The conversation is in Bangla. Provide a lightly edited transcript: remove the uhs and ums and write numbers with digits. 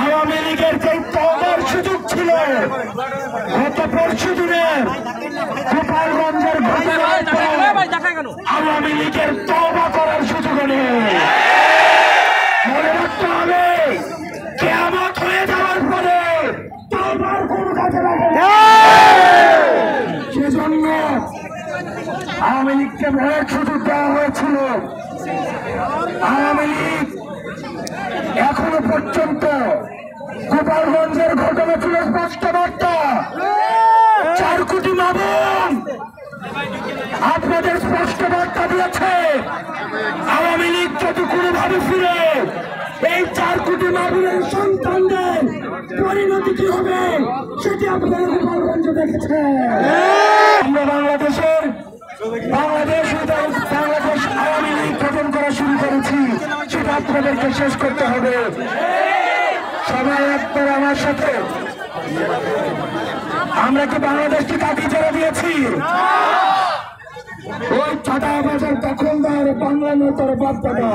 আওয়ামী লীগের যে তওবার সুযোগ ছিল গত পরশু দিনে গোপালগঞ্জের ঘটনার আওয়ামী লীগের তওবা করার সুযোগ নেই। মনে রাখতে হবে কিয়ামত হয়ে যাওয়ার পরে তওবার কোনো কাজে লাগে না। সেজন্য আওয়ামী লীগকে ভোটের সুযোগ দেওয়া হয়েছিল। আওয়ামী লীগ এখনো পর্যন্ত গোপালগঞ্জের ঘটনা ছিল স্পষ্ট বার্তা। 4 কোটি মামুন আপনাদের স্পষ্ট বার্তা দিয়েছে। আওয়ামী লীগ যদি কোনোভাবে ফিরে এই 4 কোটি মামুনের সন্তানদের পরিণতি কি হবে সেটি আপনারা গোপালগঞ্জে দেখেছেন। আমরা বাংলাদেশ আওয়ামী লীগ গঠন করা শুরু করেছি, সেটা আপনাদেরকে শেষ করতে হবে। সবাই একবার আমার সাথে, আমরা কি বাংলাদেশকে কাকে ছেড়ে দিয়েছি? ওই ছটা বাজার দখলদার বাংলা নেতার বাপ দাদা